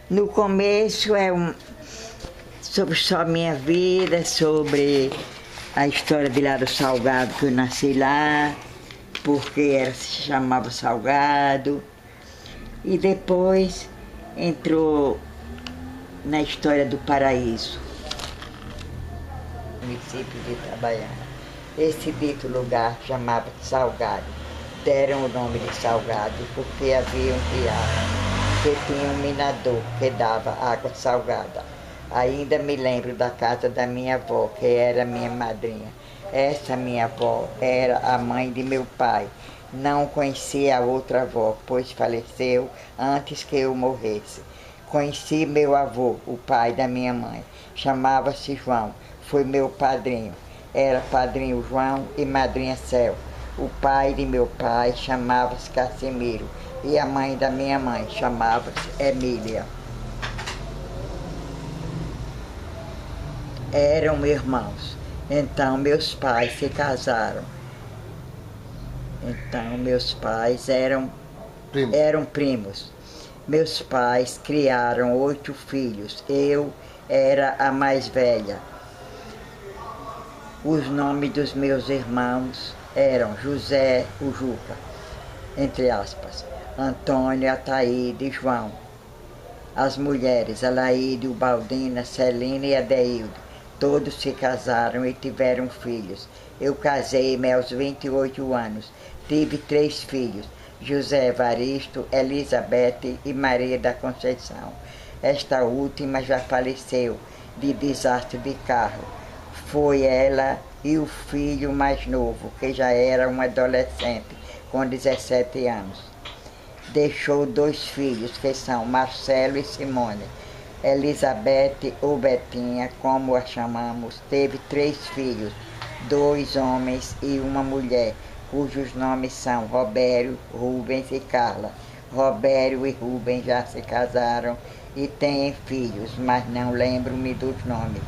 No começo sobre só minha vida, sobre a história de lá do Salgado, que eu nasci lá, porque se chamava Salgado. E depois entrou na história do Paraíso, município de Itabaiana. Esse dito lugar chamava Salgado. Deram o nome de Salgado porque havia um riacho que tinha um minador que dava água salgada. Ainda me lembro da casa da minha avó, que era minha madrinha. Essa minha avó era a mãe de meu pai. Não conhecia a outra avó, pois faleceu antes que eu morresse. Conheci meu avô, o pai da minha mãe. Chamava-se João, foi meu padrinho. Era padrinho João e madrinha Céu. O pai de meu pai chamava-se Casimiro e a mãe da minha mãe chamava-se Emília. Eram irmãos. Então meus pais se casaram. Então meus pais eram primos. Meus pais criaram 8 filhos. Eu era a mais velha. Os nomes dos meus irmãos eram José, o Juca, entre aspas, Antônio, Ataíde e João. As mulheres, Alaíde, Ubaldina, Celina e Adeildo, todos se casaram e tiveram filhos. Eu casei-me aos 28 anos. Tive 3 filhos, José Evaristo, Elizabeth e Maria da Conceição. Esta última já faleceu de desastre de carro. Foi ela e o filho mais novo, que já era um adolescente, com 17 anos. Deixou 2 filhos, que são Marcelo e Simone. Elizabeth, ou Betinha, como a chamamos, teve 3 filhos, 2 homens e uma mulher, cujos nomes são Robério, Rubens e Carla. Robério e Rubens já se casaram e têm filhos, mas não lembro-me dos nomes.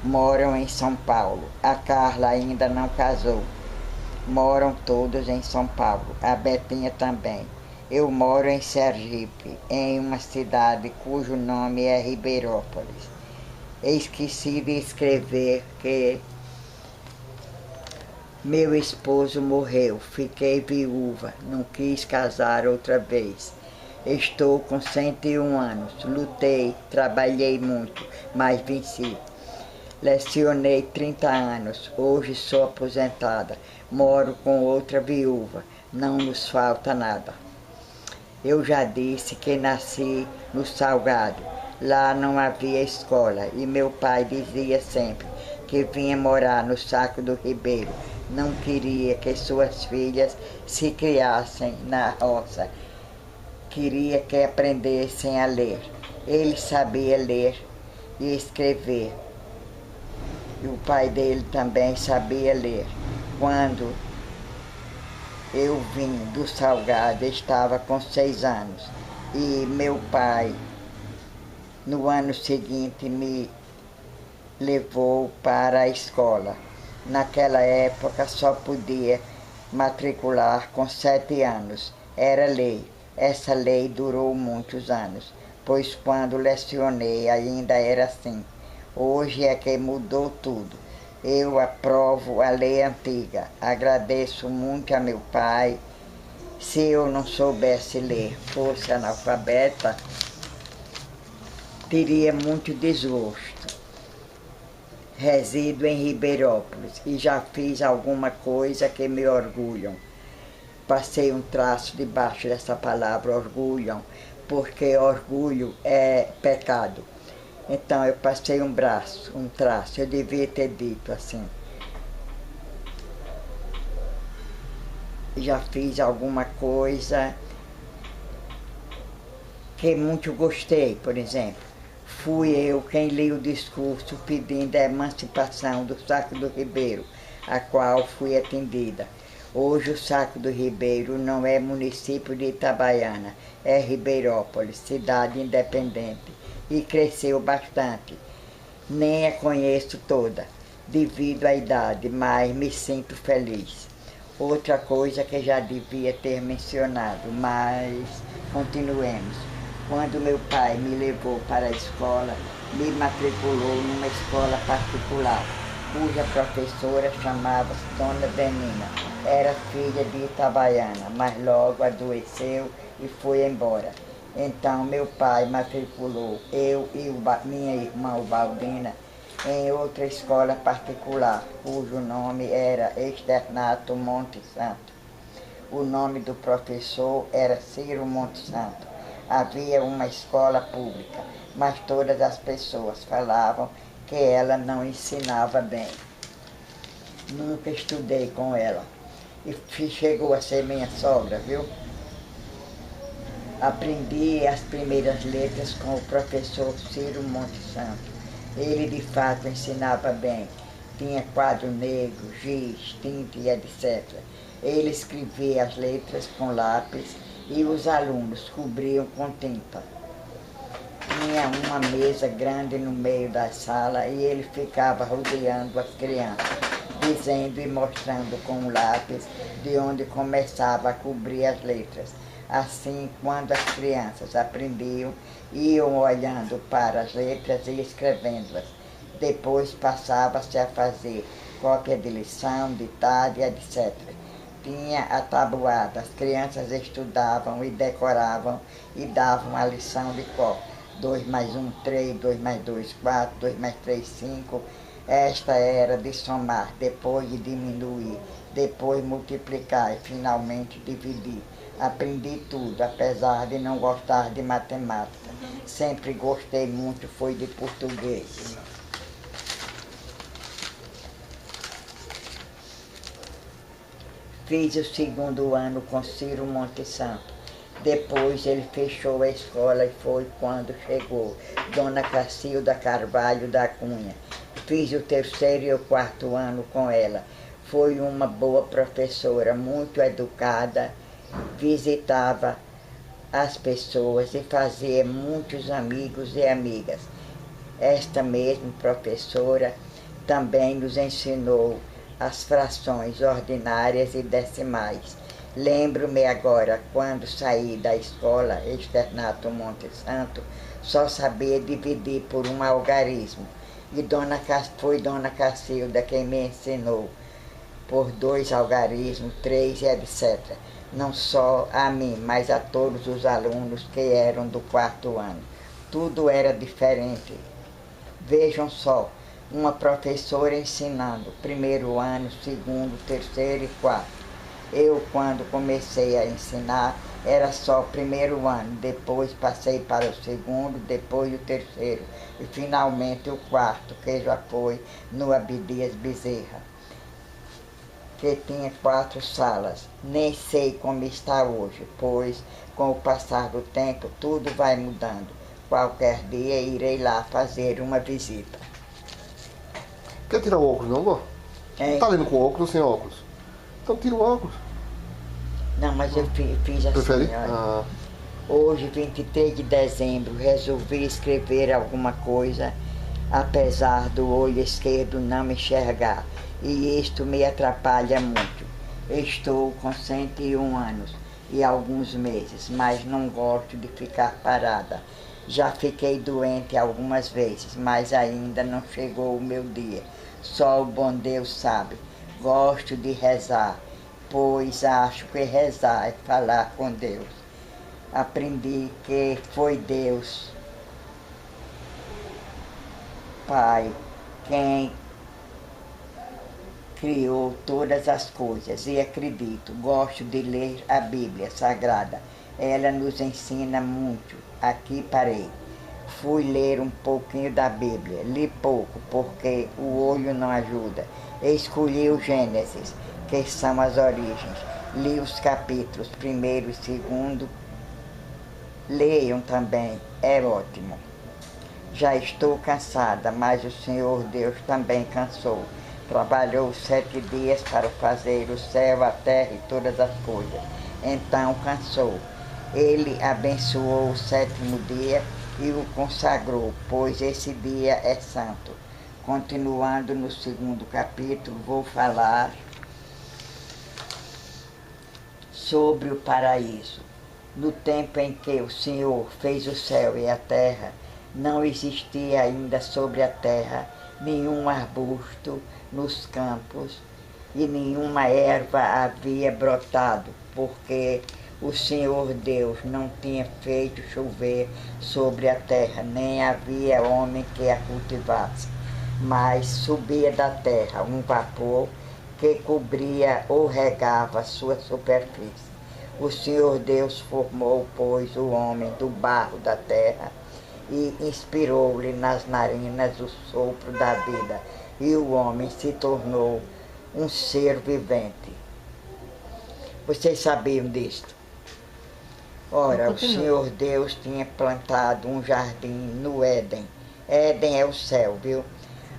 Moram em São Paulo. A Carla ainda não casou. Moram todos em São Paulo. A Betinha também. Eu moro em Sergipe, em uma cidade cujo nome é Ribeirópolis. Esqueci de escrever que meu esposo morreu. Fiquei viúva. Não quis casar outra vez. Estou com 101 anos. Lutei, trabalhei muito, mas venci. Lecionei 30 anos, hoje sou aposentada, moro com outra viúva, não nos falta nada. Eu já disse que nasci no Salgado, lá não havia escola e meu pai dizia sempre que vinha morar no Saco do Ribeiro. Não queria que suas filhas se criassem na roça, queria que aprendessem a ler. Ele sabia ler e escrever. E o pai dele também sabia ler. Quando eu vim do Salgado, estava com 6 anos. E meu pai, no ano seguinte, me levou para a escola. Naquela época só podia matricular com 7 anos. Era lei. Essa lei durou muitos anos, pois quando lecionei ainda era assim. Hoje é que mudou tudo. Eu aprovo a lei antiga. Agradeço muito a meu pai. Se eu não soubesse ler, fosse analfabeta, teria muito desgosto. Resido em Ribeirópolis e já fiz alguma coisa que me orgulham. Passei um traço debaixo dessa palavra orgulham, porque orgulho é pecado. Então eu passei um traço, eu devia ter dito assim. Já fiz alguma coisa que muito gostei, por exemplo. Fui eu quem li o discurso pedindo a emancipação do Saco do Ribeiro, a qual fui atendida. Hoje o Saco do Ribeiro não é município de Itabaiana, é Ribeirópolis, cidade independente. E cresceu bastante. Nem a conheço toda, devido à idade, mas me sinto feliz. Outra coisa que já devia ter mencionado, mas continuemos. Quando meu pai me levou para a escola, me matriculou numa escola particular, cuja professora chamava-se Dona Benina. Era filha de Itabaiana, mas logo adoeceu e foi embora. Então meu pai matriculou eu e minha irmã Ubaldina em outra escola particular, cujo nome era Externato Monte Santo. O nome do professor era Ciro Monte Santo. Havia uma escola pública, mas todas as pessoas falavam que ela não ensinava bem. Nunca estudei com ela. E chegou a ser minha sogra, viu? Aprendi as primeiras letras com o professor Ciro Monte Santo. Ele de fato ensinava bem. Tinha quadro negro, giz, tinta e etc. Ele escrevia as letras com lápis e os alunos cobriam com tinta. Tinha uma mesa grande no meio da sala e ele ficava rodeando as crianças, dizendo e mostrando com o lápis de onde começava a cobrir as letras. Assim, quando as crianças aprendiam, iam olhando para as letras e escrevendo-as. Depois passava-se a fazer cópia de lição, ditado e etc. Tinha a tabuada, as crianças estudavam e decoravam e davam a lição de cor. 2 mais 1, 3, 2 mais 2, 4, 2 mais 3, 5. Esta era de somar, depois de diminuir, depois multiplicar e finalmente dividir. Aprendi tudo, apesar de não gostar de matemática. Sempre gostei muito, foi de português. Fiz o segundo ano com Ciro Monte Santo. Depois ele fechou a escola e foi quando chegou Dona Cacilda Carvalho da Cunha. Fiz o terceiro e o quarto ano com ela. Foi uma boa professora, muito educada, visitava as pessoas e fazia muitos amigos e amigas. Esta mesma professora também nos ensinou as frações ordinárias e decimais. Lembro-me agora, quando saí da escola Externato Monte Santo, só sabia dividir por um algarismo. E foi Dona Cacilda quem me ensinou por 2 algarismos, 3 e etc. Não só a mim, mas a todos os alunos que eram do quarto ano. Tudo era diferente. Vejam só, uma professora ensinando primeiro ano, segundo, terceiro e quarto. Eu, quando comecei a ensinar, era só primeiro ano, depois passei para o segundo, depois o terceiro e finalmente o quarto, que já foi no Abdias Bezerra, que tinha 4 salas. Nem sei como está hoje, pois com o passar do tempo tudo vai mudando. Qualquer dia irei lá fazer uma visita. Quer tirar o óculos não, vó? Não tá lendo com óculos ou sem óculos? Então tira o óculos. Não, mas eu fiz assim, Prefere? olha. Hoje, 23 de dezembro, resolvi escrever alguma coisa, apesar do olho esquerdo não enxergar, e isto me atrapalha muito. Estou com 101 anos e alguns meses, mas não gosto de ficar parada. Já fiquei doente algumas vezes, mas ainda não chegou o meu dia. Só o bom Deus sabe. Gosto de rezar, pois acho que rezar é falar com Deus. Aprendi que foi Deus, Pai, quem criou todas as coisas e acredito, gosto de ler a Bíblia Sagrada. Ela nos ensina muito. Aqui parei. Fui ler um pouquinho da Bíblia, li pouco porque o olho não ajuda. Escolhi o Gênesis, que são as origens. Li os capítulos 1º e 2º. Leiam também, é ótimo. Já estou cansada, mas o Senhor Deus também cansou. Trabalhou 7 dias para fazer o céu, a terra e todas as coisas. Então cansou. Ele abençoou o 7º dia e o consagrou, pois esse dia é santo. Continuando no 2º capítulo, vou falar sobre o paraíso. No tempo em que o Senhor fez o céu e a terra, não existia ainda sobre a terra nenhum arbusto nos campos e nenhuma erva havia brotado, porque o Senhor Deus não tinha feito chover sobre a terra, nem havia homem que a cultivasse. Mas subia da terra um vapor que cobria ou regava a sua superfície. O Senhor Deus formou, pois, o homem do barro da terra e inspirou-lhe nas narinas o sopro da vida, e o homem se tornou um ser vivente. Vocês sabiam disto? Ora, o Senhor Deus tinha plantado um jardim no Éden. Éden é o céu, viu?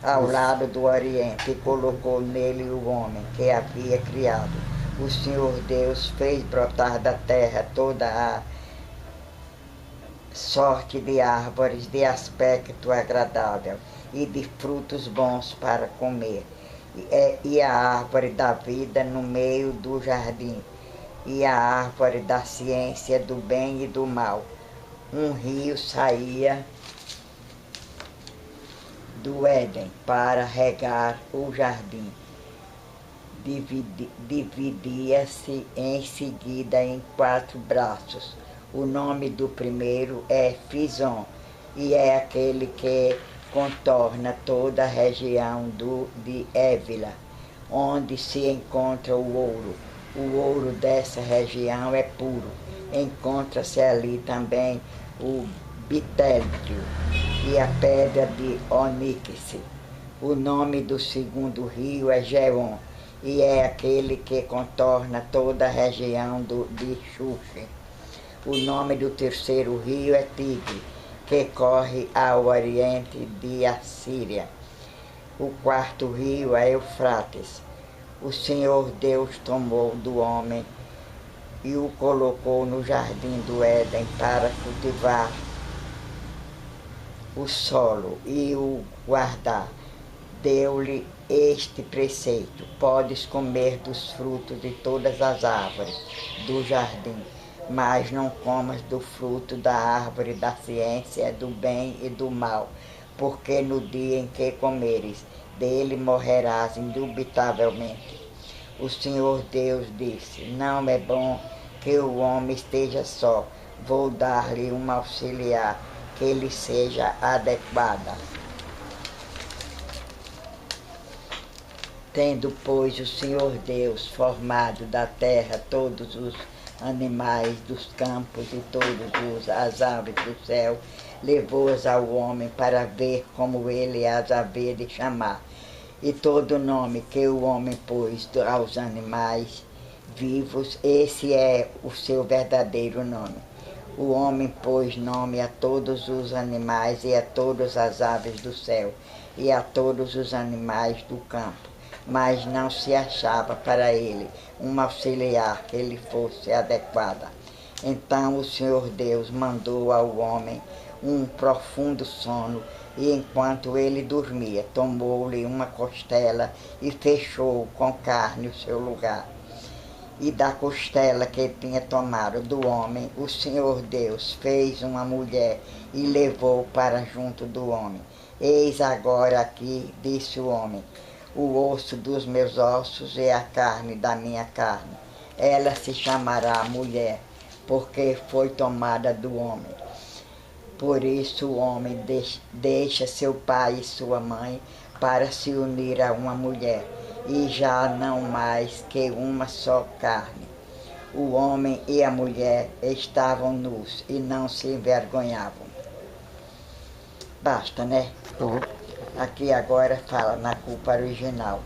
Ao lado do Oriente, e colocou nele o homem que havia criado. O Senhor Deus fez brotar da terra toda a sorte de árvores de aspecto agradável e de frutos bons para comer, e a árvore da vida no meio do jardim, e a árvore da ciência do bem e do mal. Um rio saía do Éden para regar o jardim. Dividia-se em seguida em 4 braços. O nome do primeiro é Fison, e é aquele que contorna toda a região de Évila, onde se encontra o ouro. O ouro dessa região é puro. Encontra-se ali também o bitélio e a pedra de oníquice. O nome do segundo rio é Geon, e é aquele que contorna toda a região de Xuxe. O nome do terceiro rio é Tigre, que corre ao oriente de Assíria. O quarto rio é Eufrates. O Senhor Deus tomou do homem e o colocou no jardim do Éden para cultivar o solo e o guardar. Deu-lhe este preceito: podes comer dos frutos de todas as árvores do jardim, mas não comas do fruto da árvore da ciência do bem e do mal, porque no dia em que comeres dele morrerás indubitavelmente. O Senhor Deus disse: não é bom que o homem esteja só, vou dar-lhe uma auxiliar que lhe seja adequada. Tendo, pois, o Senhor Deus formado da terra todos os animais dos campos e todas as aves do céu, levou-as ao homem para ver como ele as havia de chamar. E todo nome que o homem pôs aos animais vivos, esse é o seu verdadeiro nome. O homem pôs nome a todos os animais e a todas as aves do céu e a todos os animais do campo, mas não se achava para ele uma auxiliar que lhe fosse adequada. Então o Senhor Deus mandou ao homem um profundo sono, e enquanto ele dormia, tomou-lhe uma costela e fechou com carne o seu lugar. E da costela que tinha tomado do homem, o Senhor Deus fez uma mulher e levou para junto do homem. Eis agora aqui, disse o homem, o osso dos meus ossos e a carne da minha carne. Ela se chamará mulher, porque foi tomada do homem. Por isso o homem deixa seu pai e sua mãe para se unir a uma mulher, e já não mais que uma só carne. O homem e a mulher estavam nus e não se envergonhavam. Basta, né? Uhum. Aqui agora fala na culpa original.